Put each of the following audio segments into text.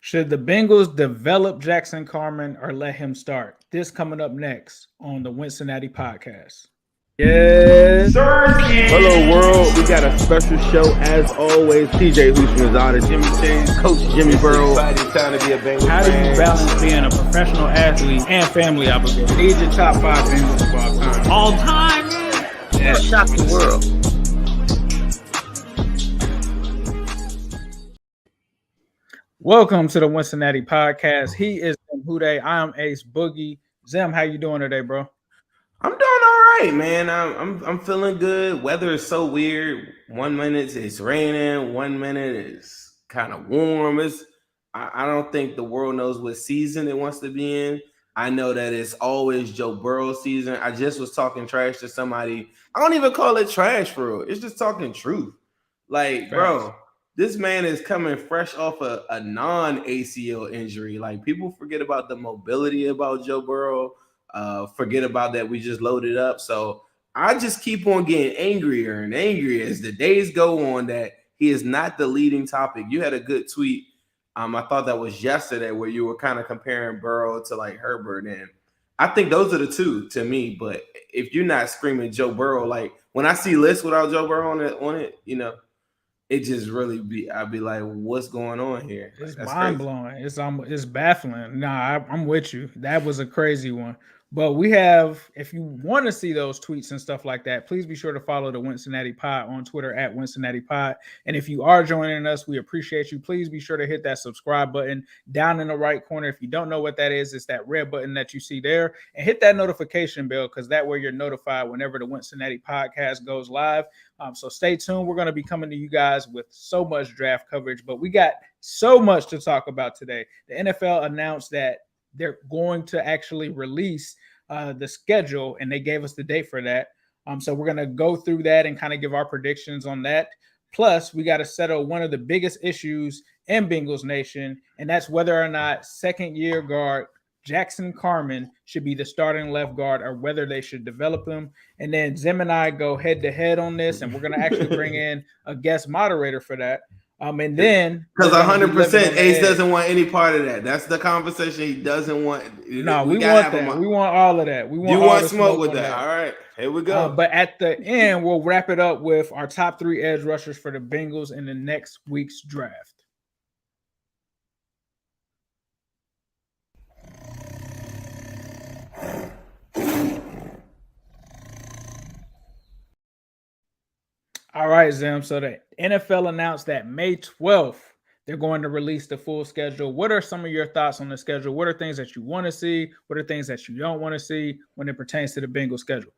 Should the Bengals develop Jackson Carman or let him start? This coming up next on the Wincinnati podcast. Yes. Hello, world. We got a special show as always. TJ Houshmandzada, Jimmy Chase, Coach Jimmy Burrow. Exciting time to be a Bengals How do fan. you balance being a professional athlete and family obligation? These are top 5 Bengals of all time. All time, man. Yeah. Shock the world. Welcome to the Wincinnati podcast. He is Zim Hude. I am Ace Boogie. Zim, how you doing today, bro? I'm doing all right, man. I'm feeling good. Weather is so weird. 1 minute it's raining, 1 minute it's kind of warm. I don't think the world knows what season it wants to be in. I know that it's always Joe Burrow season. I just was talking trash to somebody. I don't even call it trash for real. It's just talking truth. Like, bro, this man is coming fresh off a non-ACL injury. Like, people forget about the mobility about Joe Burrow. Forget about that. We just loaded up. So I just keep on getting angrier and angrier as the days go on that he is not the leading topic. You had a good tweet. I thought that was yesterday where you were kind of comparing Burrow to like Herbert. And I think those are the two to me. But if you're not screaming Joe Burrow, like when I see lists without Joe Burrow on it, you know, it just really I'd be like, what's going on here? It's That's mind blowing. It's baffling. Nah, I'm with you. That was a crazy one. But we have, if you want to see those tweets and stuff like that, please be sure to follow the Wincinnati Pod on Twitter at Wincinnati Pod. And if you are joining us, we appreciate you. Please be sure to hit that subscribe button down in the right corner. If you don't know what that is, it's that red button that you see there. And hit that notification bell because that way you're notified whenever the Wincinnati podcast goes live. So stay tuned. We're going to be coming to you guys with so much draft coverage, but we got so much to talk about today. The NFL announced that they're going to actually release the schedule, and they gave us the date for that. So we're going to go through that and kind of give our predictions on that. Plus, we got to settle one of the biggest issues in Bengals Nation, and that's whether or not second-year guard Jackson Carman should be the starting left guard or whether they should develop him. And then Zim and I go head-to-head on this, and we're going to actually bring in a guest moderator for that. And then because 100% Ace doesn't want any part of that. That's the conversation he doesn't want. No, we want that. We want all of that. We want you want smoke with that. All right, here we go. But at the end, we'll wrap it up with our top 3 edge rushers for the Bengals in the next week's draft. All right, Zim. So the NFL announced that May 12th, they're going to release the full schedule. What are some of your thoughts on the schedule? What are things that you want to see? What are things that you don't want to see when it pertains to the Bengals schedule?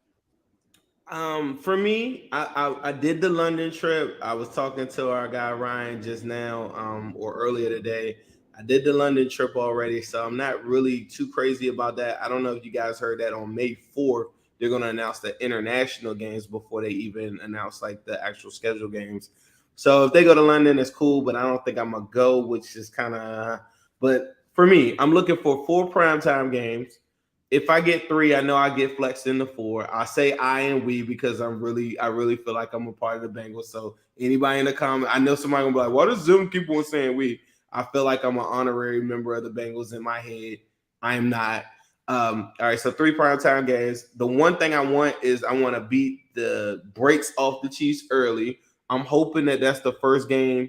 For me, I did the London trip. I was talking to our guy Ryan just now, or earlier today. I did the London trip already, so I'm not really too crazy about that. I don't know if you guys heard that on May 4th. They're going to announce the international games before they even announce like the actual schedule games. So if they go to London, it's cool, but I don't think I'm going to go, which is kind of – but for me, I'm looking for 4 primetime games. If I get 3, I know I get flexed into 4. I say I and we because I really feel like I'm a part of the Bengals. So anybody in the comment, I know somebody going to be like, why does Zoom keep on saying we? I feel like I'm an honorary member of the Bengals in my head. I am not. All right, so 3 primetime games. The one thing I want is I want to beat the brakes off the Chiefs early. I'm hoping that that's the first game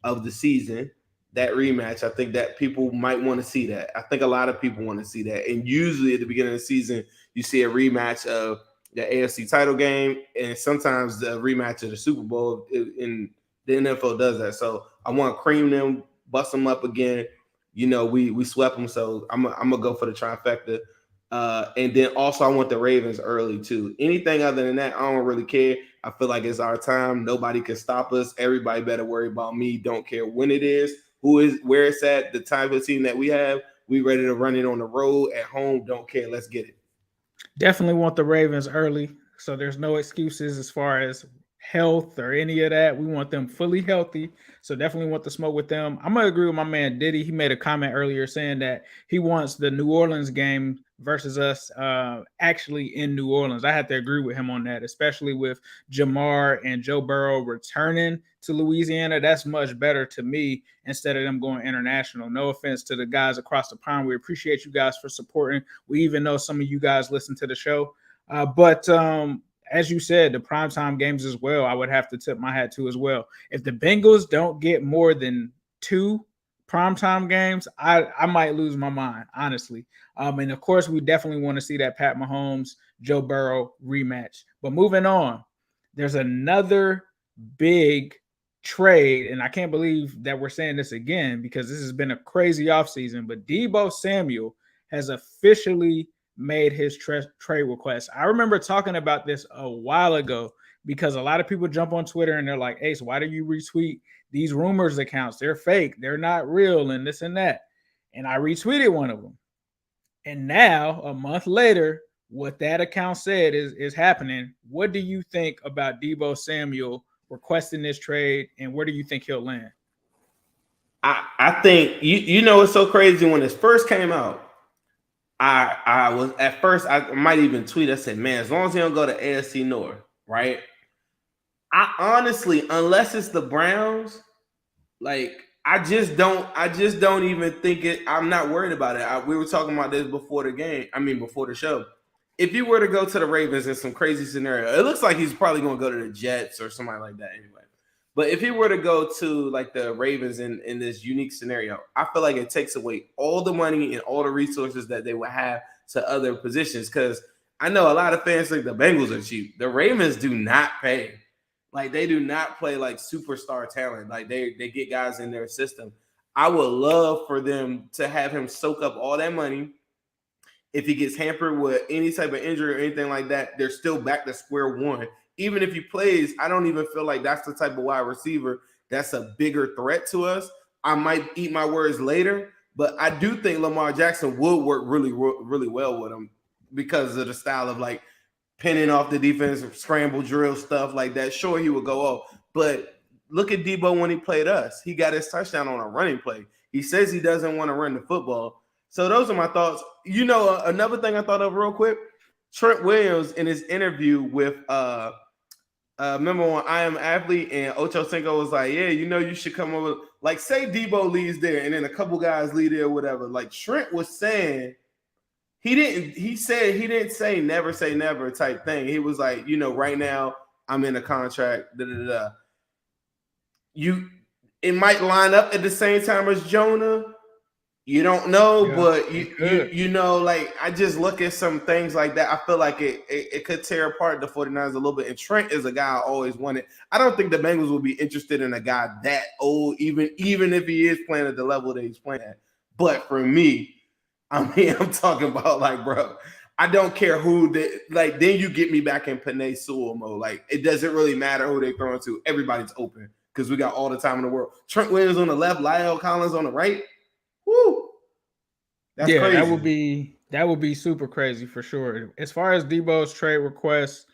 of the season, that rematch. I think that people might want to see that. I think a lot of people want to see that. And usually at the beginning of the season, you see a rematch of the AFC title game and sometimes the rematch of the Super Bowl. And the NFL does that. So I want to cream them, bust them up again. You know, we swept them, so I'm gonna go for the trifecta. And then also I want the Ravens early too. Anything other than that, I don't really care. I feel like it's our time. Nobody can stop us. Everybody better worry about me. Don't care when it is, who is, where it's at, the type of team that we have. We ready to run it on the road, at home. Don't care. Let's get it. Definitely want the Ravens early, so there's no excuses as far as health or any of that. We want them fully healthy. So definitely want to smoke with them. I'm gonna agree with my man Diddy. He made a comment earlier saying that he wants the New Orleans game versus us actually in New Orleans. I have to agree with him on that, especially with Jamar and Joe Burrow returning to Louisiana. That's much better to me instead of them going international. No offense to the guys across the pond. We appreciate you guys for supporting. We even know some of you guys listen to the show. But as you said, the primetime games as well, I would have to tip my hat to as well. If the Bengals don't get more than 2 primetime games, I might lose my mind, honestly. And of course, we definitely want to see that Pat Mahomes, Joe Burrow rematch. But moving on, there's another big trade, and I can't believe that we're saying this again because this has been a crazy offseason, but Deebo Samuel has officially made his trade request. I remember talking about this a while ago because a lot of people jump on Twitter and they're like, Ace, why do you retweet these rumors accounts? They're fake. They're not real and this and that. And I retweeted one of them. And now, a month later, what that account said is happening. What do you think about Deebo Samuel requesting this trade, and where do you think he'll land? I think you know it's so crazy when this first came out. I was at first, I might even tweet. I said, man, as long as he don't go to AFC North, right? I honestly, unless it's the Browns, like I just don't even think it. I'm not worried about it. We were talking about this before the game. I mean, before the show. If you were to go to the Ravens in some crazy scenario, it looks like he's probably going to go to the Jets or somebody like that anyway. But if he were to go to like the Ravens in this unique scenario, I feel like it takes away all the money and all the resources that they would have to other positions. Because I know a lot of fans think the Bengals are cheap. The Ravens do not pay. Like they do not play like superstar talent. Like they get guys in their system. I would love for them to have him soak up all that money. If he gets hampered with any type of injury or anything like that, they're still back to square one. Even if he plays, I don't even feel like that's the type of wide receiver that's a bigger threat to us. I might eat my words later, but I do think Lamar Jackson would work really, really well with him because of the style of like pinning off the defense, scramble drill, stuff like that. Sure, he would go off, but look at Deebo when he played us. He got his touchdown on a running play. He says he doesn't want to run the football. So those are my thoughts. You know, another thing I thought of real quick, Trent Williams in his interview with remember when I Am Athlete and Ocho Cinco was like, yeah, you know, you should come over. Like, say Deebo leads there and then a couple guys lead there or whatever. Like Trent was saying, he didn't say never type thing. He was like, you know, right now I'm in a contract. It might line up at the same time as Jonah. You don't know, yeah, but you know, like I just look at some things like that. I feel like it could tear apart the 49ers a little bit. And Trent is a guy I always wanted. I don't think the Bengals will be interested in a guy that old, even if he is playing at the level that he's playing at. But for me, I mean, I'm talking about like, bro, I don't care who then you get me back in Panay Sewell mode. Like it doesn't really matter who they throwing to. Everybody's open because we got all the time in the world. Trent Williams on the left, Lyle Collins on the right. Woo! That's crazy. That would be super crazy for sure. As far as Deebo's trade request,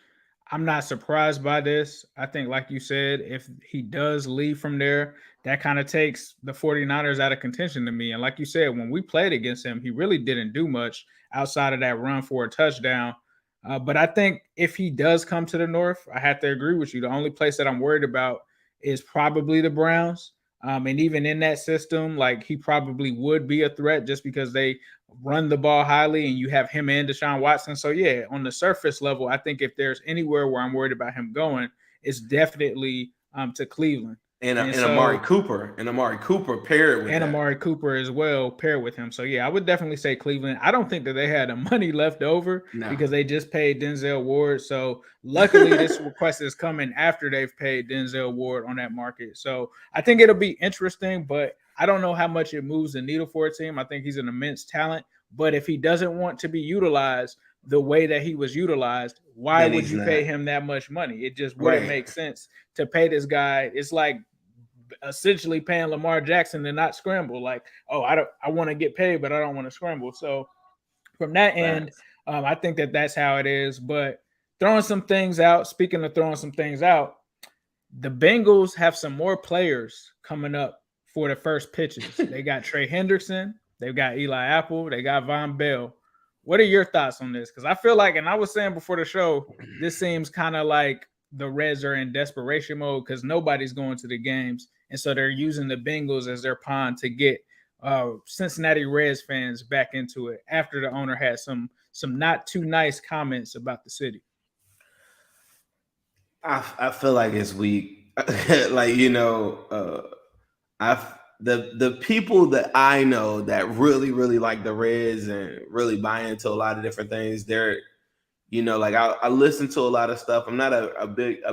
I'm not surprised by this. I think, like you said, if he does leave from there, that kind of takes the 49ers out of contention to me. And like you said, when we played against him, he really didn't do much outside of that run for a touchdown. But I think if he does come to the North, I have to agree with you. The only place that I'm worried about is probably the Browns. And even in that system, like he probably would be a threat just because they run the ball highly and you have him and Deshaun Watson. So, yeah, on the surface level, I think if there's anywhere where I'm worried about him going, it's definitely to Cleveland. And Amari Cooper. And Amari Cooper paired with and Amari Cooper as well paired with him. So, yeah, I would definitely say Cleveland. I don't think that they had the money left over because they just paid Denzel Ward. So, luckily, this request is coming after they've paid Denzel Ward on that market. So, I think it'll be interesting, but I don't know how much it moves the needle for a team. I think he's an immense talent. But if he doesn't want to be utilized the way that he was utilized, why would you pay him that much money? It just wouldn't make sense to pay this guy. It's like essentially paying Lamar Jackson to not scramble. Like, oh, I want to get paid, but I don't want to scramble. So from that end, I think that's how it is. But throwing some things out, speaking of throwing some things out, the Bengals have some more players coming up for the first pitches. They got Trey Hendrickson, they've got Eli Apple, they got Von Bell. What are your thoughts on this? Because I feel like, and I was saying before the show, this seems kind of like the Reds are in desperation mode because nobody's going to the games. And so they're using the Bengals as their pawn to get Cincinnati Reds fans back into it after the owner had some not too nice comments about the city. I feel like it's weak. Like, the people that I know that really, really like the Reds and really buy into a lot of different things, they're, like I listen to a lot of stuff. I'm not a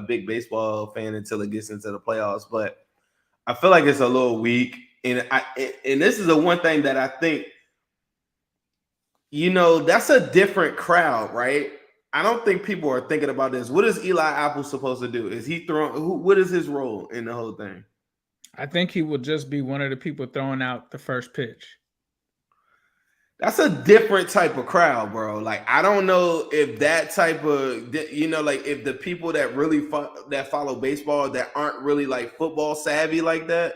big baseball fan until it gets into the playoffs, but I feel like it's a little weak. And this is the one thing that I think, that's a different crowd, right? I don't think people are thinking about this. What is Eli Apple supposed to do? Is he throwing? What is his role in the whole thing? I think he will just be one of the people throwing out the first pitch. That's a different type of crowd, bro. Like, I don't know if that type of, like if the people that really that follow baseball that aren't really like football savvy like that,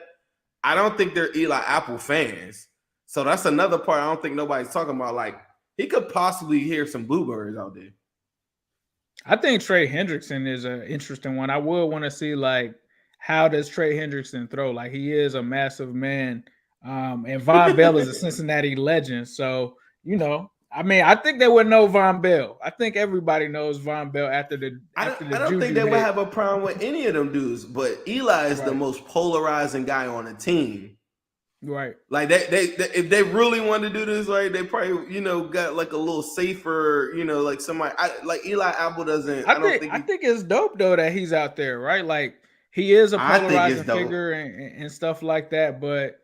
I don't think they're Eli Apple fans. So that's another part I don't think nobody's talking about. Like, he could possibly hear some bluebirds out there. I think Trey Hendrickson is an interesting one. I would want to see, like, how does Trey Hendrickson throw? Like, he is a massive man. And Von Bell is a Cincinnati legend. So, I think they would know Von Bell. I think everybody knows Von Bell after the I don't think they would have a problem with any of them dudes, but Eli is the most polarizing guy on the team. Right. Like, they if they really want to do this, right, they probably, got like a little safer, like somebody like Eli Apple doesn't. I think it's dope though that he's out there, right? Like, he is a polarizing figure and stuff like that, but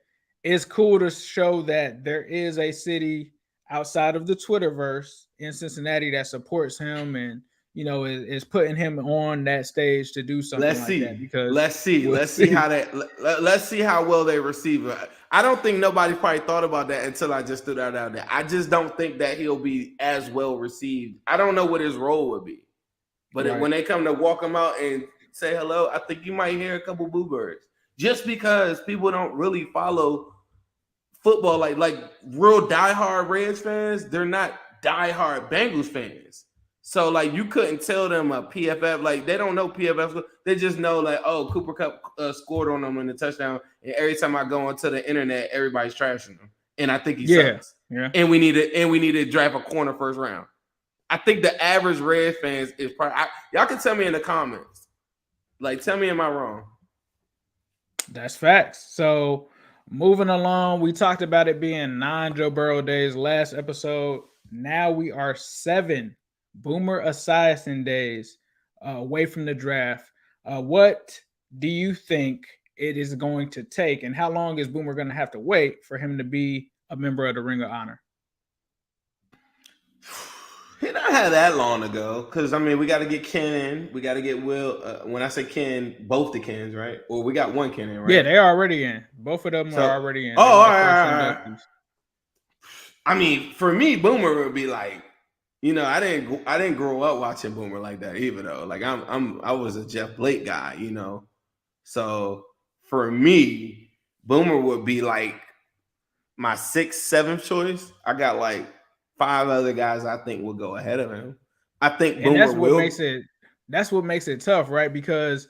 it's cool to show that there is a city outside of the Twitterverse in Cincinnati that supports him and, is putting him on that stage to do something that. Because let's see how well they receive it. I don't think nobody probably thought about that until I just threw that out there. I just don't think that he'll be as well received. I don't know what his role would be, but when they come to walk him out and say hello, I think you might hear a couple bluebirds. Just because people don't really follow football like real diehard Reds fans, they're not diehard Bengals fans. So, like, you couldn't tell them a PFF, like, they don't know PFF. They just know, like, oh, Cooper Kupp scored on them in the touchdown. And every time I go onto the internet, everybody's trashing him. And I think he sucks. Yeah. And we need to draft a corner first round. I think the average Red fans is probably y'all can tell me in the comments. Like, tell me, am I wrong? That's facts. So, moving along, we talked about it being 9 Joe Burrow days last episode. Now we are 7 Boomer Esiason days away from the draft. What do you think it is going to take, and how long is Boomer going to have to wait for him to be a member of the Ring of Honor? He not had that long ago, because, we got to get Ken in. We got to get Will. When I say Ken, both the Kens, right? Or we got one Ken in, right? Yeah, they're already in. Both of them are already in. Oh, all right. For me, Boomer would be like, I didn't grow up watching Boomer like that either, though. Like, I was a Jeff Blake guy, So for me, Boomer would be like my 6th, 7th choice. I got like 5 other guys I think will go ahead of him. I think Boomer that's what makes it tough, right? Because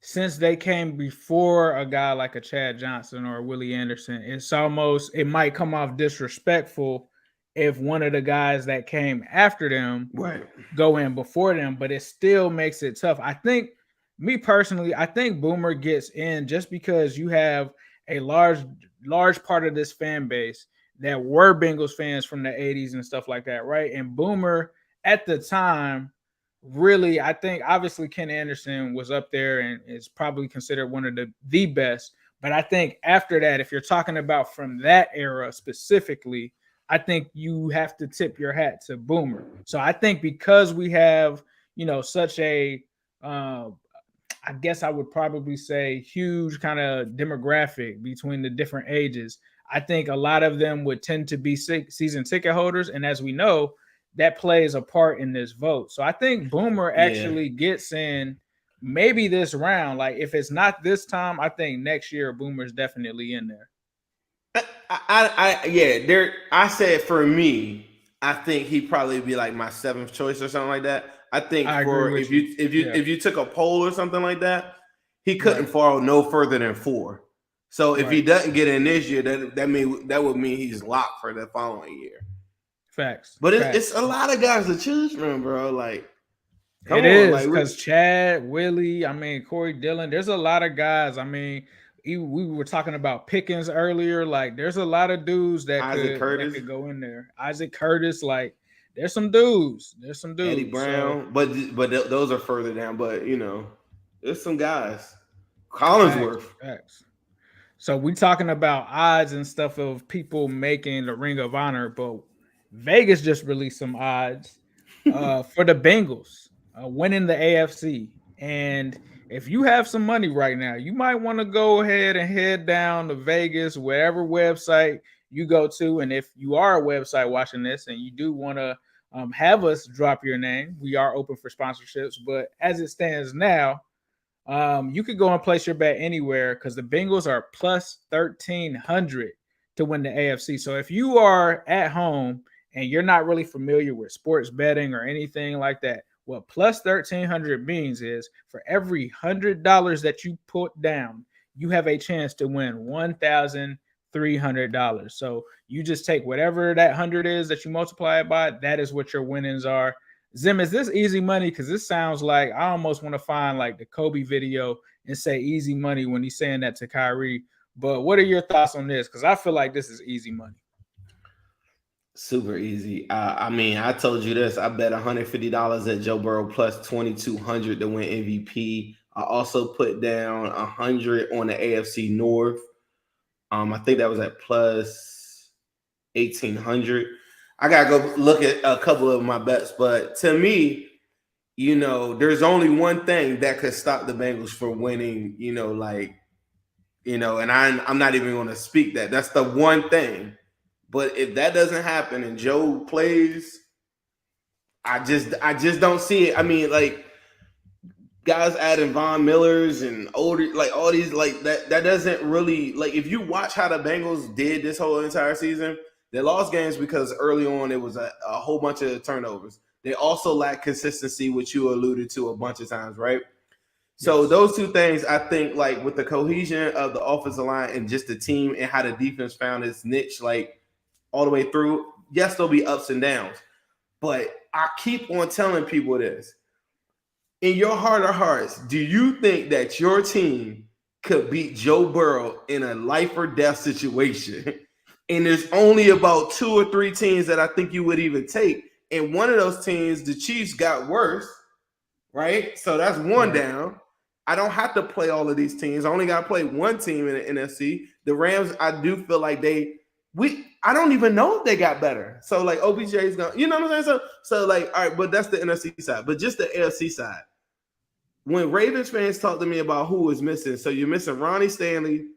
since they came before a guy like a Chad Johnson or Willie Anderson, it might come off disrespectful if one of the guys that came after them go in before them, but it still makes it tough. I think, me personally, I think Boomer gets in just because you have a large part of this fan base that were Bengals fans from the 80s and stuff like that, right? And Boomer, at the time, really, I think, obviously, Ken Anderson was up there and is probably considered one of the best. But I think after that, if you're talking about from that era specifically, I think you have to tip your hat to Boomer. So I think because we have, such a, I guess I would probably say huge kind of demographic between the different ages, I think a lot of them would tend to be season ticket holders. And as we know, that plays a part in this vote. So I think Boomer actually gets in maybe this round. Like if it's not this time, I think next year Boomer's definitely in there. I said for me, I think he'd probably be like my 7th choice or something like that. I think I agree for with you. if you took a poll or something like that, he couldn't fall no further than 4. So if he doesn't get in this year, that would mean he's locked for the following year. Facts. But it's a lot of guys to choose from, bro. Like it is because Chad, Willie, I mean Corey Dillon. There's a lot of guys. I mean, we were talking about Pickens earlier. Like there's a lot of dudes that could go in there. Isaac Curtis, like there's some dudes. Eddie Brown, but those are further down. But there's some guys. Collinsworth. Facts. So we talking about odds and stuff of people making the Ring of Honor, but Vegas just released some odds for the Bengals winning the AFC. And if you have some money right now, you might want to go ahead and head down to Vegas, wherever website you go to. And if you are a website watching this and you do want to have us drop your name, we are open for sponsorships. But as it stands now, you could go and place your bet anywhere because the Bengals are plus 1,300 to win the AFC. So if you are at home and you're not really familiar with sports betting or anything like that, what plus 1,300 means is for every $100 that you put down, you have a chance to win $1,300. So you just take whatever that 100 is that you multiply it by, that is what your winnings are. Zim, is this easy money? Because this sounds like I almost want to find like the Kobe video and say easy money when he's saying that to Kyrie. But what are your thoughts on this? Because I feel like this is easy money. Super easy. I mean, I told you this. I bet $150 at Joe Burrow plus 2,200 to win MVP. I also put down 100 on the AFC North. I think that was at plus 1,800. I gotta go look at a couple of my bets, but to me, there's only one thing that could stop the Bengals from winning. And I'm not even going to speak that. That's the one thing. But if that doesn't happen and Joe plays, I just don't see it. I mean, like guys adding Von Millers and older, like all these, like that doesn't really, like if you watch how the Bengals did this whole entire season, they lost games because early on it was a whole bunch of turnovers. They also lack consistency, which you alluded to a bunch of times, right? So those two things, I think, like with the cohesion of the offensive line and just the team and how the defense found its niche, like all the way through, yes, there'll be ups and downs. But I keep on telling people this. In your heart of hearts, do you think that your team could beat Joe Burrow in a life or death situation? And there's only about 2 or 3 teams that I think you would even take. And one of those teams, the Chiefs, got worse, right? So that's one down. I don't have to play all of these teams. I only got to play one team in the NFC. The Rams, I do feel like I don't even know if they got better. So like OBJ's going, you know what I'm saying? So like, all right, but that's the NFC side. But just the AFC side. When Ravens fans talk to me about who is missing, so you're missing Ronnie Stanley,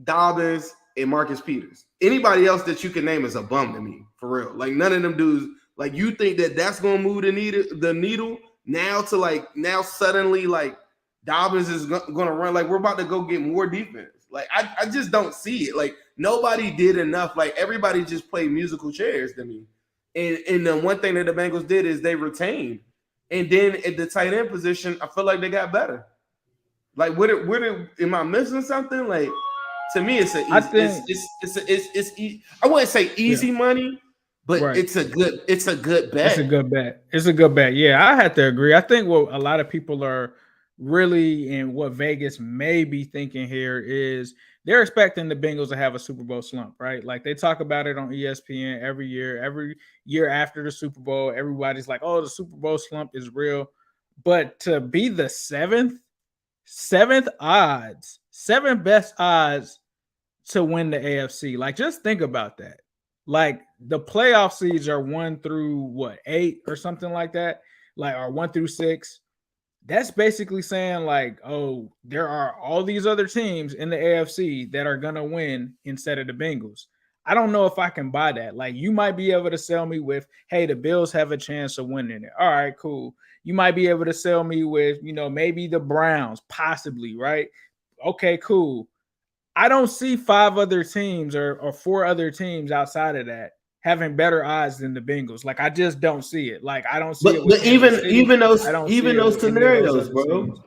Dobbins, and Marcus Peters. Anybody else that you can name is a bum to me, for real. Like none of them dudes. Like you think that that's gonna move the needle now to like now suddenly like Dobbins is gonna run. Like we're about to go get more defense. Like I just don't see it. Like nobody did enough. Like everybody just played musical chairs to me. And the one thing that the Bengals did is they retained. And then at the tight end position, I feel like they got better. Like am I missing something? Like to me, it's I wouldn't say easy money, but it's a good bet. It's a good bet. Yeah, I had to agree. I think what a lot of people are really and what Vegas may be thinking here is they're expecting the Bengals to have a Super Bowl slump, right? Like they talk about it on ESPN every year after the Super Bowl. Everybody's like, oh, the Super Bowl slump is real. But to be the seventh best odds to win the AFC, like just think about that. Like the playoff seeds are 1 through 8 or something like that, like or 1 through 6. That's basically saying like, oh, there are all these other teams in the AFC that are gonna win instead of the Bengals. I don't know if I can buy that. Like, you might be able to sell me with, hey, the Bills have a chance of winning it. All right, cool. You might be able to sell me with, maybe the Browns, possibly, right? Okay, cool. I don't see 5 other teams or 4 other teams outside of that having better odds than the Bengals. Like, I just don't see it. Like, I don't see it with But even those scenarios, bro. Teams.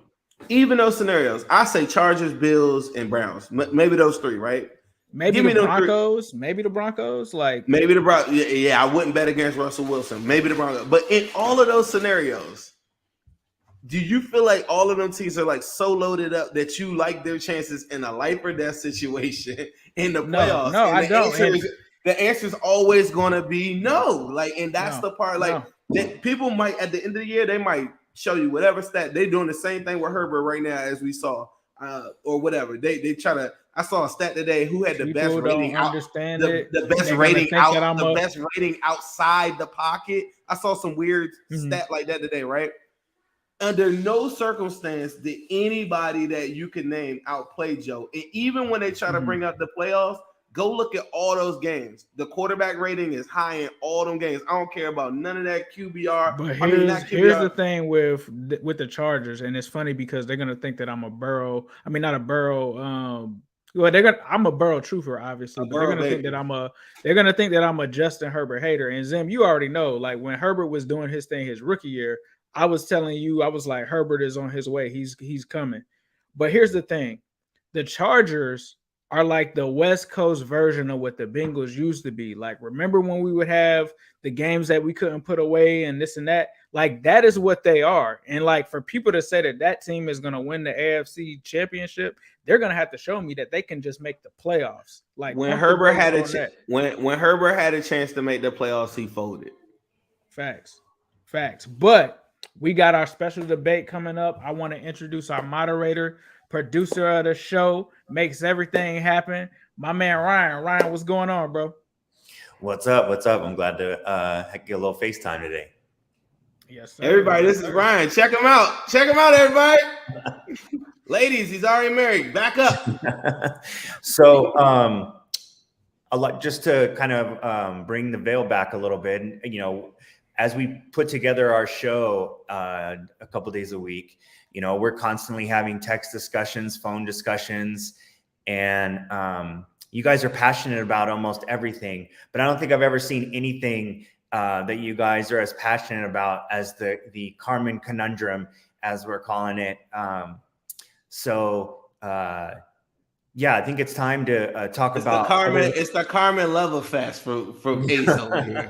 Even those scenarios, I say Chargers, Bills, and Browns. Maybe those 3, right? Maybe the Broncos. Maybe the Broncos. Like, maybe the Broncos. Yeah, I wouldn't bet against Russell Wilson. Maybe the Broncos. But in all of those scenarios, do you feel like all of them teams are like so loaded up that you like their chances in a life or death situation in the playoffs? No, I don't. The answer is always going to be no. Like, and that's the part. Like, that people might at the end of the year they might show you whatever stat they're doing the same thing with Herbert right now as we saw, or whatever. They try to. I saw a stat today who had the best rating out. The best rating out. The best rating outside the pocket. I saw some weird stat like that today, right? Under no circumstance did anybody that you can name outplay Joe. And even when they try to bring up the playoffs, go look at all those games. The quarterback rating is high in all them games. I don't care about none of that QBR. But here's the thing with the Chargers, and it's funny because they're gonna think that I'm a Burrow. I mean, not a Burrow. I'm a Burrow truther, obviously. But they're gonna think that I'm a Justin Herbert hater. And Zim, you already know, like when Herbert was doing his thing his rookie year, I was telling you, I was like, Herbert is on his way. He's coming. But here's the thing: the Chargers are like the West Coast version of what the Bengals used to be. Like, remember when we would have the games that we couldn't put away and this and that? Like, that is what they are. And like, for people to say that team is going to win the AFC championship, they're going to have to show me that they can just make the playoffs. Like, when Herbert had when Herbert had a chance to make the playoffs, he folded. Facts. But we got our special debate coming up. I want to introduce our moderator, producer of the show, makes everything happen. My man Ryan. Ryan, what's going on, bro? What's up? I'm glad to get a little FaceTime today. Yes, sir. Everybody, this is Ryan. Check him out, everybody. Ladies, he's already married. Back up. So, a lot just to kind of bring the veil back a little bit. As we put together our show a couple days a week, we're constantly having text discussions, phone discussions, and you guys are passionate about almost everything. But I don't think I've ever seen anything that you guys are as passionate about as the Carman conundrum, as we're calling it. Yeah, I think it's time to talk about It's the Carman love fest from Ace over here.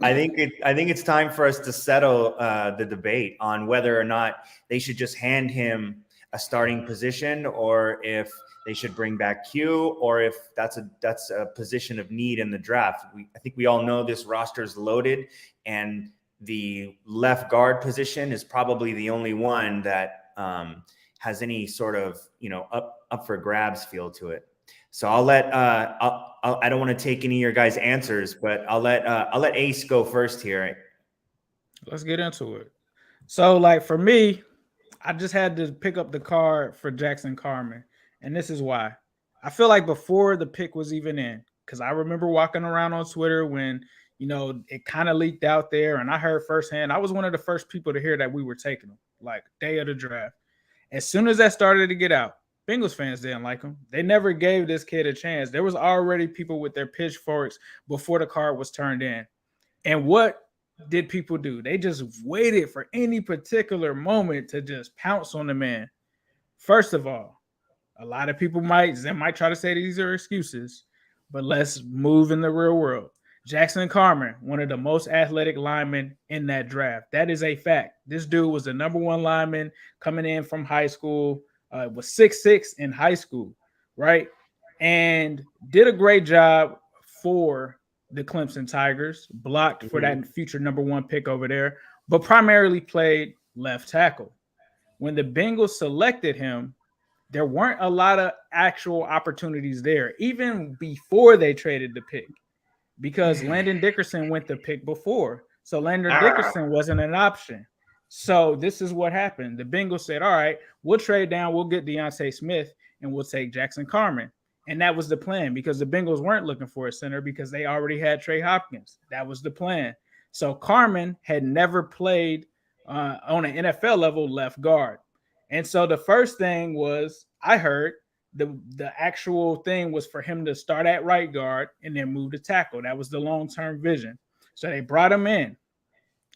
I think it's time for us to settle the debate on whether or not they should just hand him a starting position, or if they should bring back Q, or if that's a position of need in the draft. I think we all know this roster is loaded, and the left guard position is probably the only one that has any sort of up for grabs feel to it. So I'll let I don't want to take any of your guys' answers, but I'll let Ace go first here. Let's get into it. So, like, for me, I just had to pick up the card for Jackson Carman, and this is why. I feel like before the pick was even in, because I remember walking around on Twitter when it kind of leaked out there, and I heard firsthand. I was one of the first people to hear that we were taking him, like, day of the draft. As soon as that started to get out, Bengals fans didn't like him. They never gave this kid a chance. There was already people with their pitchforks before the card was turned in. And what did people do? They just waited for any particular moment to just pounce on the man. First of all, a lot of people might try to say these are excuses, but let's move in the real world. Jackson Carman, one of the most athletic linemen in that draft. That is a fact. This dude was the number 1 lineman coming in from high school. Was 6'6" in high school, right? And did a great job for the Clemson Tigers, blocked for that future number 1 pick over there, but primarily played left tackle. When the Bengals selected him, there weren't a lot of actual opportunities there, even before they traded the pick, because Landon Dickerson went the pick before. So Landon Dickerson wasn't an option. So this is what happened. The Bengals said, all right, we'll trade down. We'll get Deontay Smith, and we'll take Jackson Carman. And that was the plan because the Bengals weren't looking for a center because they already had Trey Hopkins. That was the plan. So Carman had never played on an NFL level left guard. And so the first thing was, I heard the actual thing was for him to start at right guard and then move to tackle. That was the long-term vision. So they brought him in.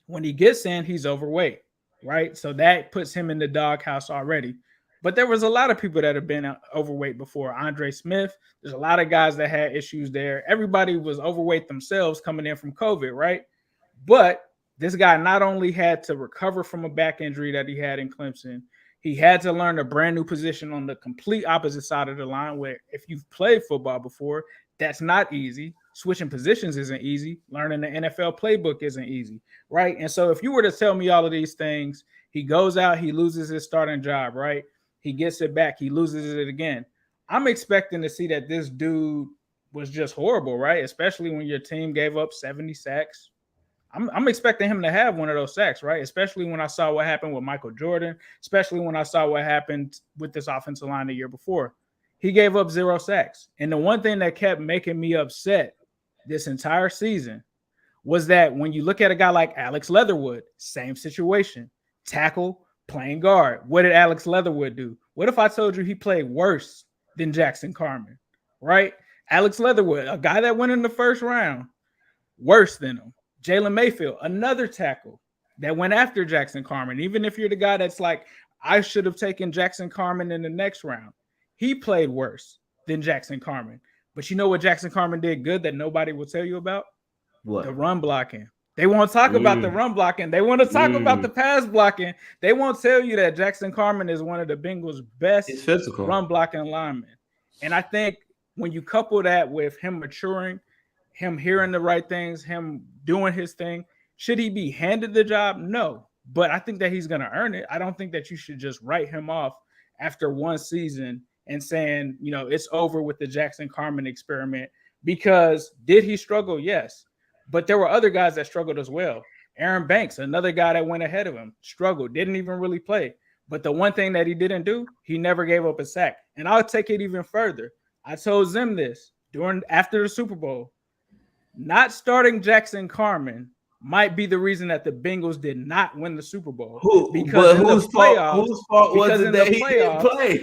When he gets in, he's overweight, right? So that puts him in the doghouse already. But there was a lot of people that have been overweight before. Andre Smith, there's a lot of guys that had issues there. Everybody was overweight themselves coming in from COVID, right? But this guy not only had to recover from a back injury that he had in Clemson, he had to learn a brand new position on the complete opposite side of the line where if you've played football before, that's not easy. Switching positions isn't easy. Learning the NFL playbook isn't easy, right? And so if you were to tell me all of these things, he goes out, he loses his starting job, right? He gets it back. He loses it again. I'm expecting to see that this dude was just horrible, right? Especially when your team gave up 70 sacks. I'm expecting him to have one of those sacks, right? Especially when I saw what happened with Michael Jordan, especially when I saw what happened with this offensive line the year before. He gave up 0 sacks. And the one thing that kept making me upset this entire season was that when you look at a guy like Alex Leatherwood, same situation, tackle, playing guard. What did Alex Leatherwood do? What if I told you he played worse than Jackson Carman, right? Alex Leatherwood, a guy that went in the first round, worse than him. Jalen Mayfield, another tackle that went after Jackson Carman. Even if you're the guy that's like, I should have taken Jackson Carman in the next round. He played worse than Jackson Carman. But you know what Jackson Carman did good that nobody will tell you about? What? The run blocking. They won't talk about the run blocking. They want to talk about the pass blocking. They won't tell you that Jackson Carman is one of the Bengals' best run blocking linemen. And I think when you couple that with him maturing, him hearing the right things, him doing his thing, should he be handed the job? No. But I think that he's going to earn it. I don't think that you should just write him off after one season and saying, you know, it's over with the Jackson Carman experiment. Because did he struggle? Yes. But there were other guys that struggled as well. Aaron Banks, another guy that went ahead of him, struggled, didn't even really play. But the one thing that he didn't do, he never gave up a sack. And I'll take it even further. I told Zim this after the Super Bowl. Not starting Jackson Carman might be the reason that the Bengals did not win the Super Bowl. Whose fault was it that he didn't play?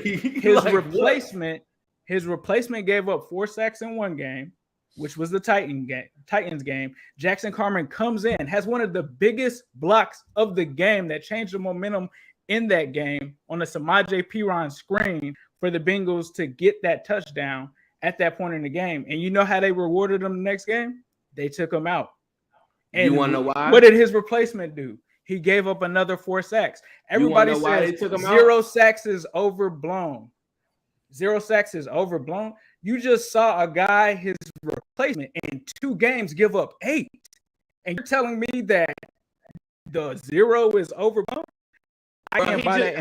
His replacement gave up 4 sacks in one game, which was the Titans game. Jackson Carman comes in, has one of the biggest blocks of the game that changed the momentum in that game on a Samaje Perine screen for the Bengals to get that touchdown at that point in the game. And you know how they rewarded him the next game? They took him out. And you want to know why? What did his replacement do? He gave up another 4 sacks. Everybody says 0 sacks is overblown. 0 sacks is overblown. You just saw a guy, his replacement, in 2 games give up 8. And you're telling me that the 0 is overblown? I can't buy that.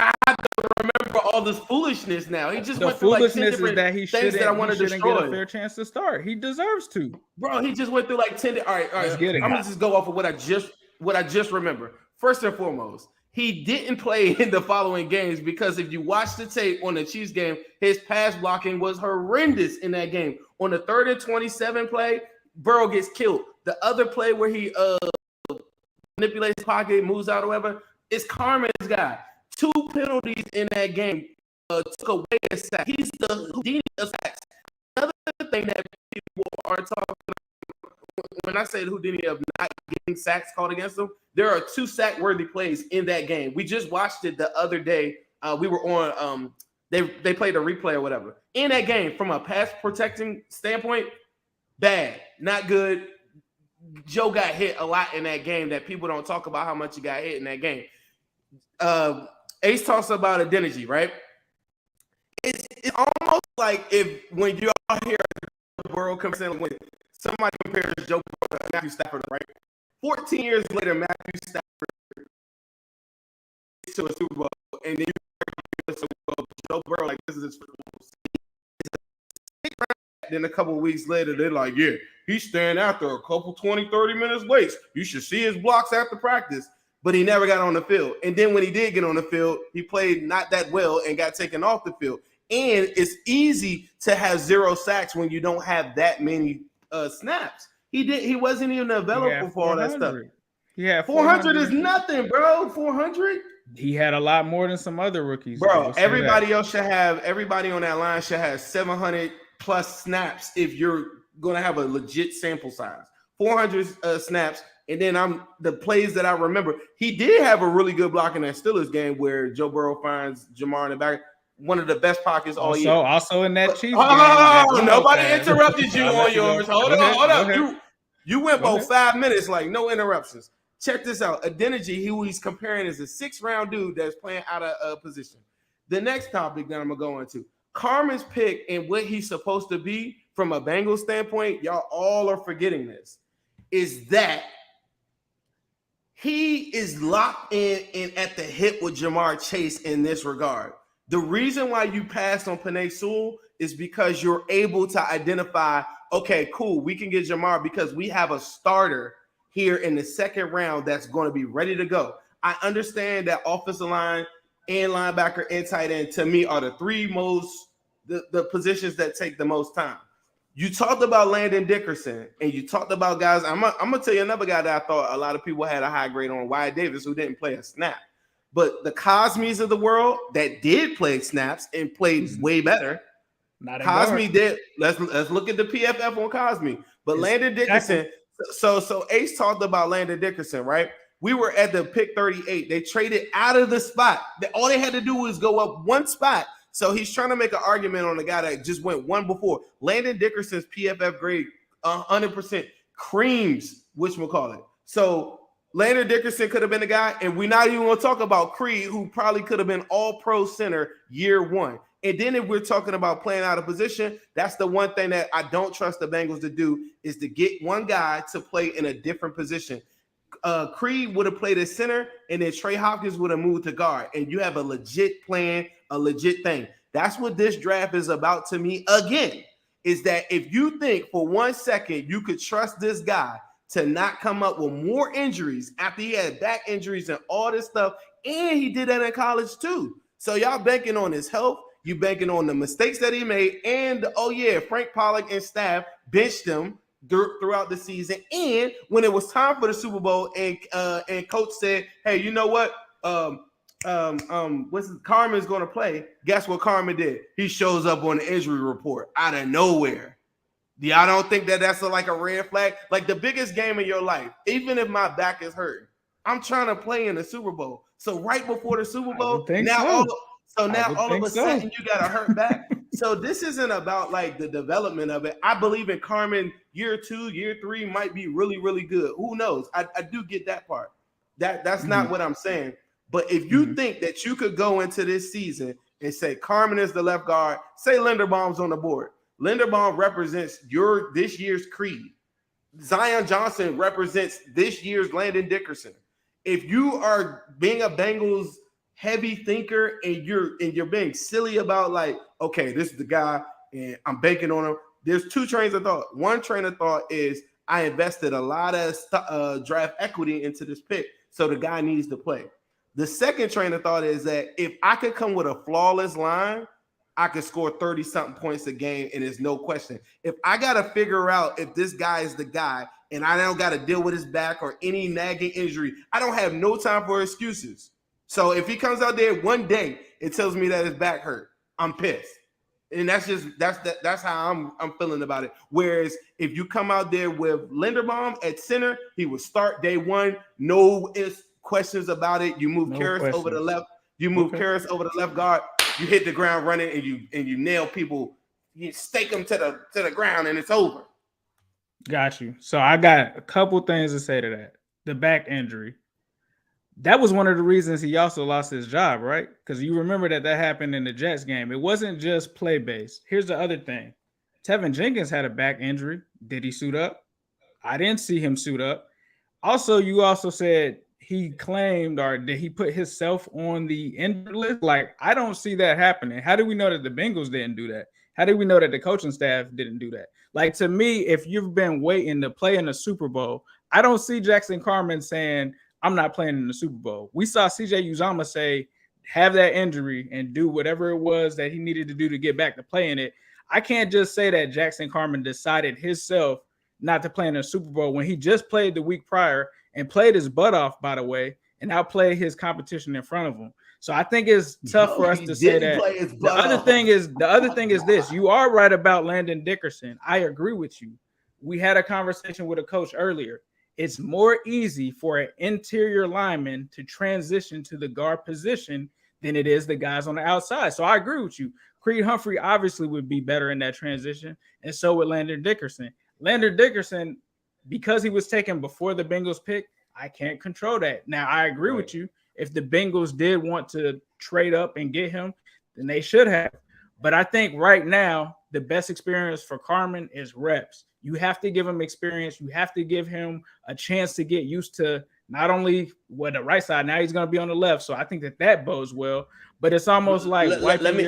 I have to remember all this foolishness now. He just the went through like 10 foolishness is that he shouldn't that I want to get a fair chance to start. He deserves to. Bro, he just went through like 10. All right. I'm gonna just go off of what I just remember. First and foremost, he didn't play in the following games because if you watch the tape on the Chiefs game, his pass blocking was horrendous in that game. On the 3rd and 27 play, Burrow gets killed. The other play where he manipulates the pocket, moves out or whatever, it's Carman's guy. 2 penalties in that game took away a sack. He's the Houdini of sacks. Another thing that people are talking about, when I say the Houdini of not getting sacks called against them, there are 2 sack-worthy plays in that game. We just watched it the other day. We were on they played a replay or whatever. In that game, from a pass protecting standpoint, bad, not good. Joe got hit a lot in that game that people don't talk about how much he got hit in that game. Ace talks about identity, right? It's almost like when you all hear the world comes in, when somebody compares Joe Burrow to Matthew Stafford, right? 14 years later, Matthew Stafford gets to a Super Bowl, and then you Joe Burrow, like, this is his first Bowl. Then a couple of weeks later, they're like, yeah, he's staying out there a couple 20, 30 minutes late. You should see his blocks after practice. but he never got on the field. And then when he did get on the field, he played not that well and got taken off the field. And it's easy to have 0 sacks when you don't have that many snaps. He wasn't even available for all that stuff. Yeah, 400 is nothing, bro. 400. He had a lot more than some other rookies. Bro, everybody else should have, everybody on that line should have 700 plus snaps if you're going to have a legit sample size. 400 snaps. And then the plays that I remember, he did have a really good block in that Steelers game where Joe Burrow finds Jamar in the back. One of the best pockets all year. Also in that Chiefs game. Oh, nobody interrupted you on yours. Hold on. You went about 5 minutes, like no interruptions. Check this out. Adeniji, who he's comparing is a 6th-round dude that's playing out of position. The next topic that I'm going to go into, Carman's pick and what he's supposed to be from a Bengals standpoint, y'all all are forgetting this, is that he is locked in at the hip with Jamar Chase in this regard. The reason why you passed on Penei Sewell is because you're able to identify, okay, cool, we can get Jamar because we have a starter here in the 2nd round that's going to be ready to go. I understand that offensive line and linebacker and tight end, to me, are the 3 most, the positions that take the most time. You talked about Landon Dickerson, and you talked about guys. I'm going to tell you another guy that I thought a lot of people had a high grade on, Wyatt Davis, who didn't play a snap. But the Cosmes of the world that did play snaps and played way better. Cosme did. Let's look at the PFF on Cosme. But Landon Dickerson. So Ace talked about Landon Dickerson, right? We were at the pick 38. They traded out of the spot. All they had to do was go up 1 spot. So he's trying to make an argument on the guy that just went 1 before. Landon Dickerson's PFF grade 100% creams whatchamacallit. So Landon Dickerson could have been the guy, and we're not even going to talk about Creed, who probably could have been all-pro center year 1. And then if we're talking about playing out of position, that's the one thing that I don't trust the Bengals to do, is to get one guy to play in a different position. Creed would have played at center, and then Trey Hopkins would have moved to guard, and you have a legit plan, a legit thing. That's what this draft is about to me again, is that if you think for 1 second you could trust this guy to not come up with more injuries after he had back injuries and all this stuff, and he did that in college too. So y'all banking on his health, you banking on the mistakes that he made, and Frank Pollock and staff benched him throughout the season. And when it was time for the Super Bowl, and coach said, "Hey, you know what? Carman's going to play." Guess what Carman did? He shows up on the injury report out of nowhere. Y'all don't think that that's like a red flag? Like the biggest game of your life, even if my back is hurting, I'm trying to play in the Super Bowl. So right before the Super Bowl, now all of a sudden you got a hurt back. So this isn't about like the development of it. I believe in Carman year 2, year 3 might be really, really good. Who knows? I do get that part. That's not what I'm saying. But if you think that you could go into this season and say Carman is the left guard, say Linderbaum's on the board. Linderbaum represents this year's Creed. Zion Johnson represents this year's Landon Dickerson. If you are being a Bengals heavy thinker and you're being silly about like, okay, this is the guy and I'm banking on him, there's 2 trains of thought. One train of thought is I invested a lot of draft equity into this pick, so the guy needs to play. The second train of thought is that if I could come with a flawless line, I could score 30-something points a game, and there's no question. If I got to figure out if this guy is the guy and I don't got to deal with his back or any nagging injury, I don't have no time for excuses. So if he comes out there one day and tells me that his back hurt, I'm pissed. And that's how I'm feeling about it. Whereas if you come out there with Linderbaum at center, he would start day 1, no questions about it. You move Karras over the left. You move Karras over the left guard. You hit the ground running and you nail people. You stake them to the ground and it's over. Got you. So I got a couple things to say to that. The back injury. That was one of the reasons he also lost his job, right? Because you remember that happened in the Jets game. It wasn't just play-based. Here's the other thing. Tevin Jenkins had a back injury. Did he suit up? I didn't see him suit up. Also, you also said he claimed, or did he put himself on the injured list? Like, I don't see that happening. How do we know that the Bengals didn't do that? How do we know that the coaching staff didn't do that? Like, to me, if you've been waiting to play in the Super Bowl, I don't see Jackson Carman saying, I'm not playing in the Super Bowl. We saw CJ Uzomah say, have that injury and do whatever it was that he needed to do to get back to playing it. I can't just say that Jackson Carman decided himself not to play in the Super Bowl when he just played the week prior and played his butt off, by the way, and outplayed his competition in front of him. So I think it's tough for us to say that. The other thing is this. You are right about Landon Dickerson. I agree with you. We had a conversation with a coach earlier. It's more easy for an interior lineman to transition to the guard position than it is the guys on the outside. So I agree with you. Creed Humphrey obviously would be better in that transition, and so would Landon Dickerson. Landon Dickerson, because he was taken before the Bengals pick, I can't control that. Now, I agree with you. If the Bengals did want to trade up and get him, then they should have. But I think right now, the best experience for Carman is reps. You have to give him experience. You have to give him a chance to get used to not only the right side. Now he's going to be on the left, so I think that bodes well. But it's almost like wiping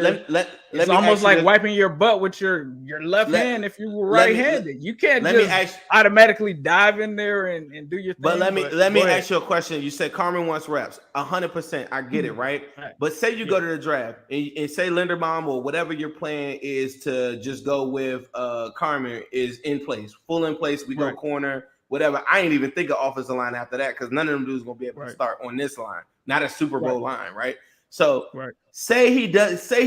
your butt with your left hand if you were right-handed. You can't just automatically dive in there and do your thing. But let me ask you a question. You said Carman wants reps. 100%. I get it, right? But say you go to the draft and say Linderbaum or whatever your plan is to just go with Carman is in place, full in place. We go corner, whatever. I ain't even think of offensive line after that because none of them dudes going to be able to start on this line, not a Super Bowl line, right? So say he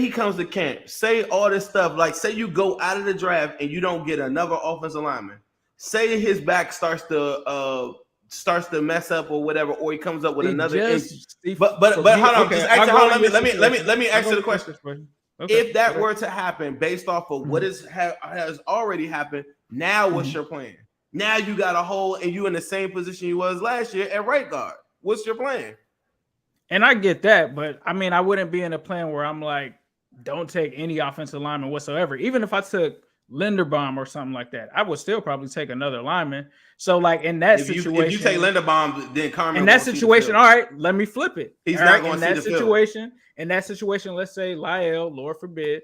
comes to camp, say all this stuff, like say you go out of the draft and you don't get another offensive lineman. Say his back starts to mess up or whatever, or he comes up with another injury. But hold on, let me ask you the question. Okay. If that were to happen based off of what has already happened, now what's your plan? Now you got a hole and you in the same position you was last year at right guard. What's your plan? And I get that, but I mean, I wouldn't be in a plan where I'm like, don't take any offensive lineman whatsoever. Even if I took Linderbaum or something like that, I would still probably take another lineman. So, like in that situation, if you take Linderbaum, then Carman. In that situation, all right, let me flip it. He's not going to see the situation. In that situation, let's say Lyle, Lord forbid,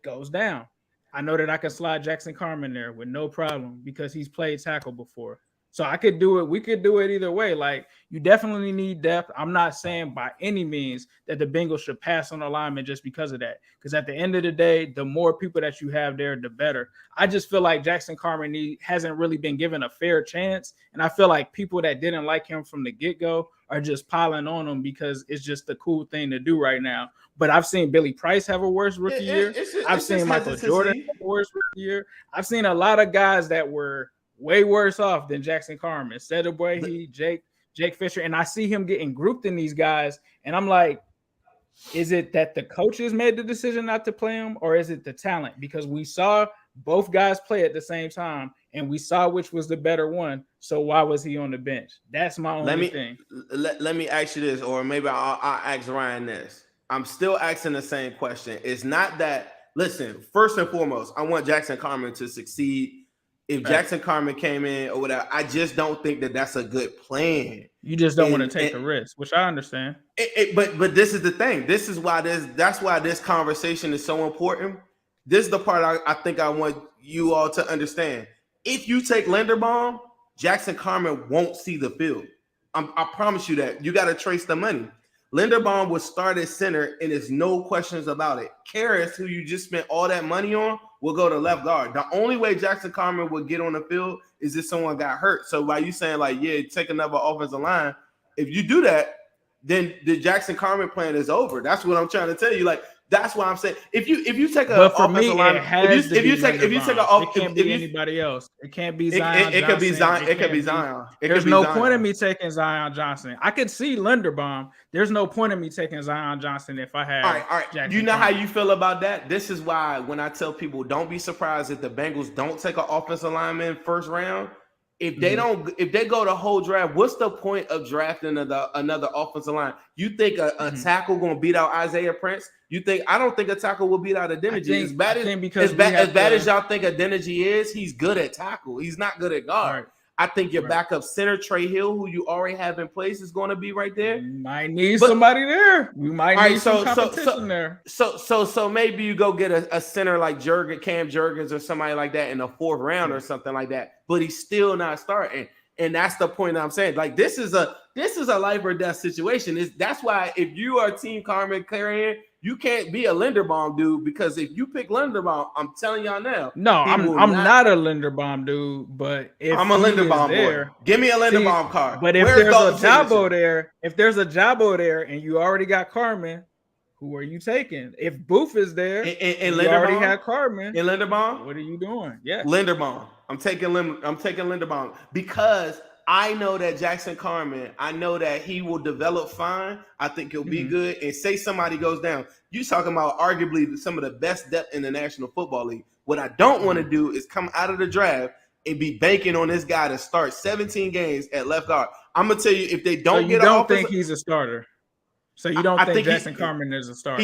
goes down. I know that I can slide Jackson Carman there with no problem because he's played tackle before. So I could do it. We could do it either way. Like you definitely need depth. I'm not saying by any means that the Bengals should pass on alignment just because of that. Because at the end of the day, the more people that you have there, the better. I just feel like Jackson Carman hasn't really been given a fair chance. And I feel like people that didn't like him from the get-go are just piling on him because it's just the cool thing to do right now. But I've seen Billy Price have a worse rookie year. I've seen Michael Jordan have a worse rookie year. I've seen a lot of guys that were way worse off than Jackson Carman. Sedabway, Jake Fisher, and I see him getting grouped in these guys, and I'm like, is it that the coaches made the decision not to play him, or is it the talent? Because we saw both guys play at the same time, and we saw which was the better one. So why was he on the bench? That's my only thing. Let me ask you this, or maybe I'll ask Ryan this. I'm still asking the same question. It's not that. Listen, first and foremost, I want Jackson Carman to succeed. If Jackson Carman came in or whatever, I just don't think that that's a good plan. You just don't want to take the risk, which I understand. But this is the thing. This is why that's why this conversation is so important. This is the part I think I want you all to understand. If you take Linderbaum, Jackson Carman won't see the field. I promise you that. You got to trace the money. Linderbaum will start at center, and there's no questions about it. Karras, who you just spent all that money on, will go to left guard. The only way Jackson Carman would get on the field is if someone got hurt. So by you saying like, yeah, take another offensive line, if you do that, then the Jackson Carman plan is over. That's what I'm trying to tell you. Like that's why I'm saying if you take a offensive line, if you take it can't be anybody else. It can't be Zion. It could be Zion. It could be Zion. There's no point in me taking Zion Johnson. I could see Linderbaum. There's no point in me taking Zion Johnson if I had. All right. Jackson you know Carman. how you feel about that? This is why when I tell people, don't be surprised if the Bengals don't take an offensive lineman first round. If they don't, if they go the whole draft, what's the point of drafting another offensive line? You think a tackle going to beat out Isaiah Prince? I don't think a tackle will beat out Adeniji. As bad as y'all think Adeniji is, he's good at tackle. He's not good at guard. Right. I think your backup center, Trey Hill, who you already have in place, is going to be right there. You might need somebody there. You might need some competition there. So maybe you go get a center like Cam Jurgens or somebody like that in the fourth round or something like that. But he's still not starting. And that's the point I'm saying. Like, this is a life or death situation. That's why if you are Team Carman carrying, you can't be a Linderbaum dude, because if you pick Linderbaum, I'm telling y'all now. No, I'm not a Linderbaum dude, but if I'm a Linderbaum there, boy. Give me a Linderbaum card. But if there's a Jabo there, and you already got Carman, who are you taking? If Booth is there, and you already had Carman. In Linderbaum, what are you doing? Yeah, Linderbaum. I'm taking Linderbaum because I know that Jackson Carman, I know that he will develop fine. I think he'll be good. And say somebody goes down, you talking about arguably some of the best depth in the National Football League. What I don't want to do is come out of the draft and be banking on this guy to start 17 games at left guard. I'm gonna tell you, if they don't get, don't think he's a starter. So you don't think Jackson Carman is a starter?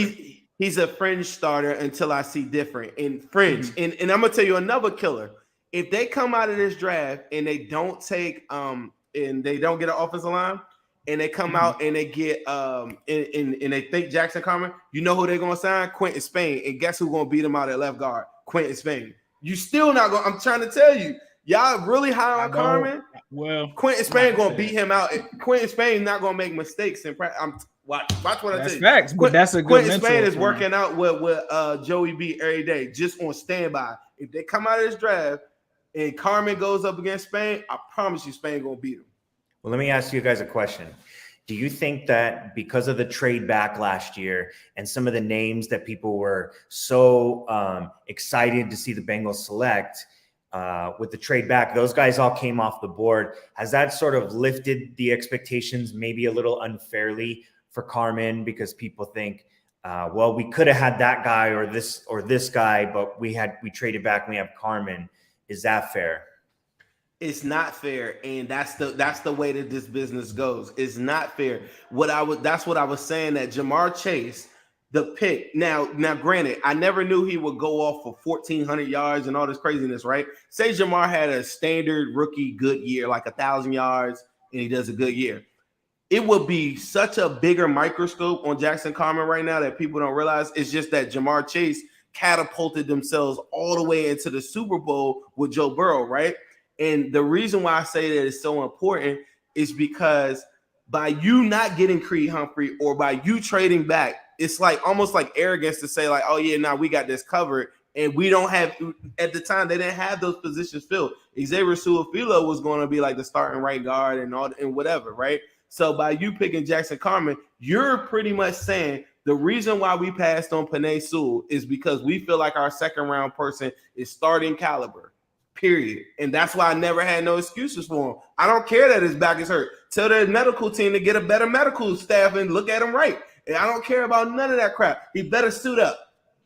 He's a fringe starter until I see different. And fringe. And I'm gonna tell you another killer. If they come out of this draft and they don't take and they don't get an offensive line, and they come out and they get and they think Jackson Carman, you know who they're gonna sign? Quentin Spain. And guess who's gonna beat him out at left guard? Quentin Spain. You still not gonna. I'm trying to tell you, y'all really high on Carman. Well, Quentin Spain gonna beat him out. Quentin Spain not gonna make mistakes in practice. Watch what I tell you. Facts, but that's a good Quentin Spain is working out with Joey B every day, just on standby. If they come out of this draft and Carman goes up against Spain, I promise you Spain gonna beat him. Well, let me ask you guys a question. Do you think that because of the trade back last year and some of the names that people were so excited to see the Bengals select with the trade back, those guys all came off the board? Has that sort of lifted the expectations maybe a little unfairly for Carman, because people think, well, we could have had that guy or this guy, but we traded back and we have Carman. Is that fair? It's not fair, and that's the way that this business goes. It's not fair. That's what I was saying, that Jamar Chase, the pick. Now, granted, I never knew he would go off for 1,400 yards and all this craziness, right? Say Jamar had a standard rookie good year, like 1,000 yards, and he does a good year. It would be such a bigger microscope on Jackson Carman right now that people don't realize. It's just that Jamar Chase catapulted themselves all the way into the Super Bowl with Joe Burrow, right? And the reason why I say that it's so important is because by you not getting Creed Humphrey or by you trading back, it's like almost like arrogance to say like, oh yeah, now we got this covered. And we don't have, at the time, they didn't have those positions filled. Xavier Su'a-Filo was going to be like the starting right guard and whatever, right? So by you picking Jackson Carman, you're pretty much saying the reason why we passed on Penei Sewell is because we feel like our second round person is starting caliber, period. And that's why I never had no excuses for him. I don't care that his back is hurt. Tell the medical team to get a better medical staff and look at him right. And I don't care about none of that crap. He better suit up.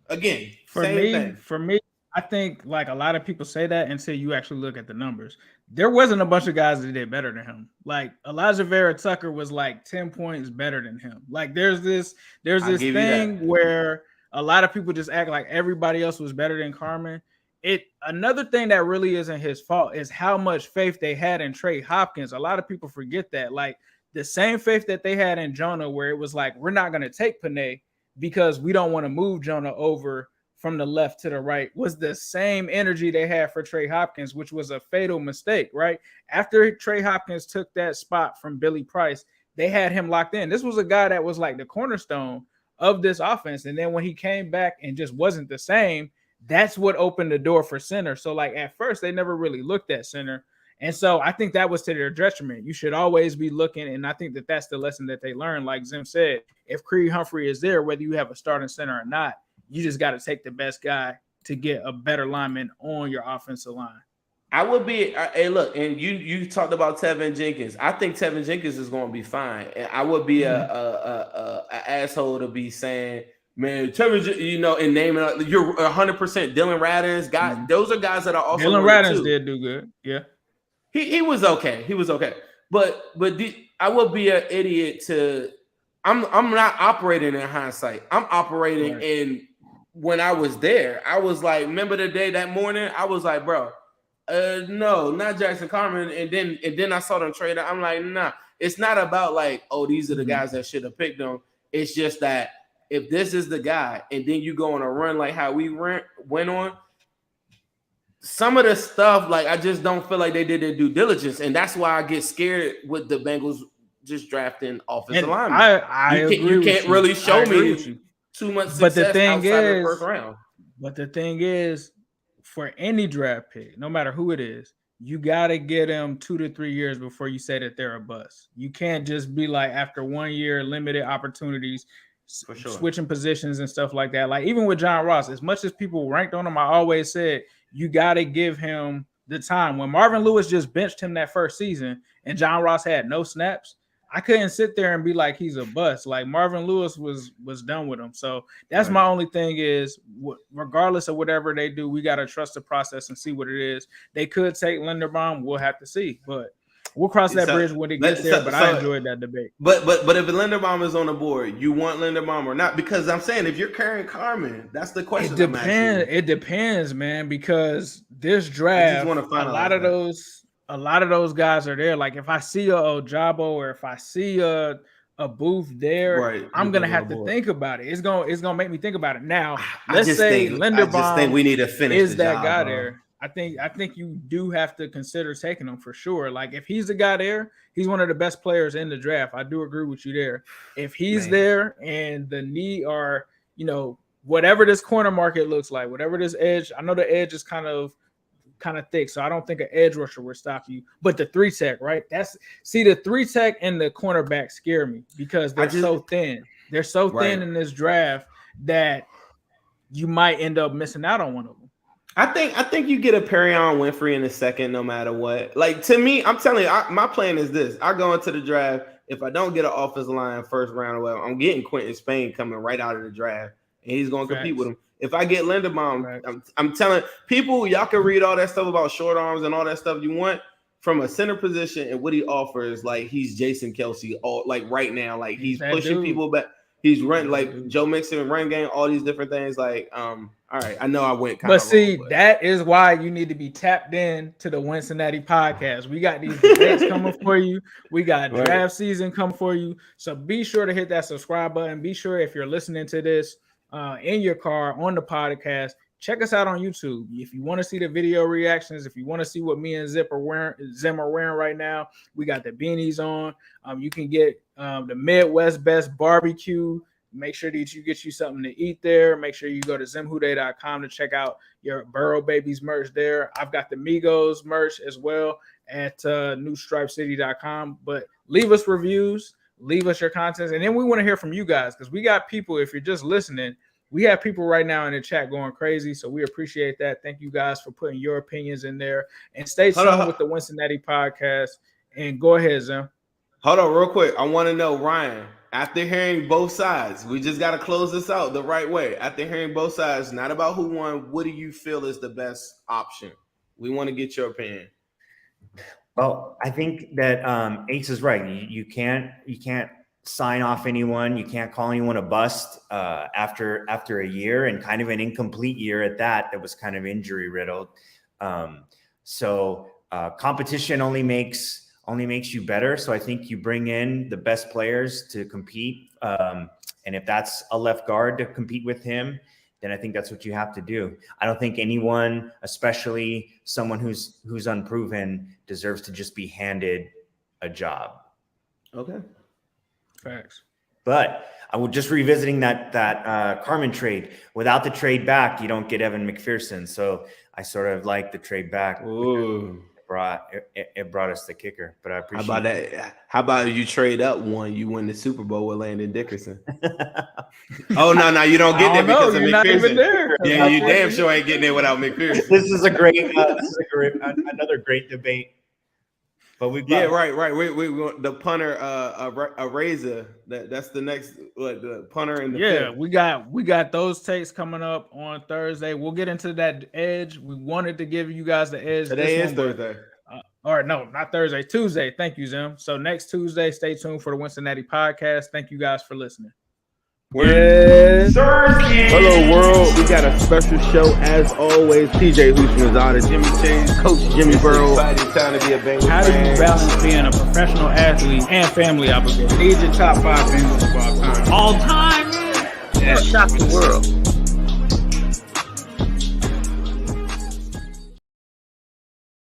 Again, for me, I think like a lot of people say that until you actually look at the numbers. There wasn't a bunch of guys that did better than him. Like Elijah Vera Tucker was like 10 points better than him. Like there's this thing where a lot of people just act like everybody else was better than Carman. Another thing that really isn't his fault is how much faith they had in Trey Hopkins. A lot of people forget that. Like the same faith that they had in Jonah, where it was like, we're not going to take Penei because we don't want to move Jonah over from the left to the right, was the same energy they had for Trey Hopkins, which was a fatal mistake, right? After Trey Hopkins took that spot from Billy Price, they had him locked in. This was a guy that was like the cornerstone of this offense. And then when he came back and just wasn't the same, that's what opened the door for center. So like at first, they never really looked at center. And so I think that was to their detriment. You should always be looking, and I think that that's the lesson that they learned. Like Zim said, if Creed Humphrey is there, whether you have a starting center or not, you just got to take the best guy to get a better lineman on your offensive line. I would be, hey, look, and you talked about Tevin Jenkins. I think Tevin Jenkins is going to be fine. And I would be a asshole to be saying, man, Tevin, and naming you're 100% Dylan Radins. Guys, those are guys that are also Dylan Radins did do good. Yeah, he was okay. He was okay. But I would be an idiot to. I'm not operating in hindsight. I'm operating in when I was there. I was like, remember the day that morning? I was like, bro. No, not Jackson Carman. And then I saw them trade. I'm like, nah, it's not about like, oh, these are the guys that should have picked them. It's just that if this is the guy, and then you go on a run like how we went on, some of the stuff, like I just don't feel like they did their due diligence, and that's why I get scared with the Bengals just drafting offensive linemen. I agree. You can't really show me 2 months success but the thing outside is, of the first round. But the thing is, for any draft pick, no matter who it is, you got to get them 2 to 3 years before you say that they're a bust. You can't just be like, after 1 year, limited opportunities, For sure. switching positions and stuff like that. Like even with John Ross, as much as people ranked on him, I always said, you got to give him the time. When Marvin Lewis just benched him that first season and John Ross had no snaps, I couldn't sit there and be like, he's a bust. Like Marvin Lewis was done with him. So that's my only thing is, regardless of whatever they do, we got to trust the process and see what it is. They could take Linderbaum. We'll have to see, but we'll cross that bridge when it gets there. But I enjoyed that debate. But if Linderbaum is on the board, you want Linderbaum or not? Because I'm saying, if you're carrying Carman, that's the question. It depends, man, because this draft, a lot of those guys are there. Like if I see a Ojabo or if I see a Booth there, I'm gonna have to think about it. It's gonna make me think about it. Now, let's say Linderbaum, I just think we need to finish is that guy there. I think you do have to consider taking him for sure. Like if he's the guy there, he's one of the best players in the draft. I do agree with you there. If he's there and the need are, whatever this corner market looks like, whatever this edge, I know the edge is kind of thick, so I don't think an edge rusher will stop you. But the 3-tech, right? The 3-tech and the cornerback scare me because they're so thin. They're so thin in this draft that you might end up missing out on one of them. I think you get a Perion Winfrey in a second, no matter what. Like to me, I'm telling you, my plan is this: I go into the draft. If I don't get an offensive line first round, I'm getting Quentin Spain coming right out of the draft, and he's going to compete with him. If I get Linderbaum, I'm telling people, y'all can read all that stuff about short arms and all that stuff you want from a center position, and what he offers, like he's Jason Kelsey, all like right now, like he's pushing people back. He's running like Joe Mixon, run game, all these different things. Like, all right, I know I went kind of wrong, but that is why you need to be tapped in to the Wincinnati podcast. We got these debates coming for you. We got draft season coming for you. So be sure to hit that subscribe button. Be sure if you're listening to this in your car on the podcast, check us out on YouTube. If you want to see the video reactions, if you want to see what me and Zim are wearing right now, we got the beanies on. You can get the Midwest Best Barbecue. Make sure that you get you something to eat there. Make sure you go to zimhuday.com to check out your Burrow Babies merch there. I've got the Migos merch as well at newstripecity.com. But leave us reviews, leave us your contents, and then we want to hear from you guys because we got people, if you're just listening, we have people right now in the chat going crazy, so we appreciate that. Thank you guys for putting your opinions in there. And stay tuned with the Wincinnati podcast. And go ahead, Zim. Hold on real quick. I want to know, Ryan, after hearing both sides, we just got to close this out the right way. After hearing both sides, not about who won, what do you feel is the best option? We want to get your opinion. Well, I think that Ace is right. You can't sign off anyone. You can't call anyone a bust after a year, and kind of an incomplete year at that was kind of injury riddled. So competition only makes you better. So I think you bring in the best players to compete. And if that's a left guard to compete with him, then I think that's what you have to do. I don't think anyone, especially someone who's unproven, deserves to just be handed a job. Okay. Facts. But I was just revisiting that Carman trade. Without the trade back, you don't get Evan McPherson. So I sort of like the trade back. Ooh. It brought us the kicker, but I appreciate How about that? How about you trade up one? You win the Super Bowl with Landon Dickerson. Oh no, you don't get there because of McPherson. Not even there. Yeah, you damn sure ain't getting there without McPherson. This is another great debate. But we right. We the punter, a razor. That's the next the punter and the fifth. we got those takes coming up on Thursday. We'll get into that edge. We wanted to give you guys the edge. Today is Thursday. Or no, not Thursday. Tuesday. Thank you, Zim. So next Tuesday, stay tuned for the Wincinnati podcast. Thank you guys for listening. Yes. Hello world, we got a special show as always. TJ Houshmandzadeh, Jimmy Chase, Coach Jimmy Burrow. Exciting time to be a Bengals How do fan. you balance being a professional athlete and family obligation? These are top 5 Bengals of all time. All time? Yeah. Shock the world.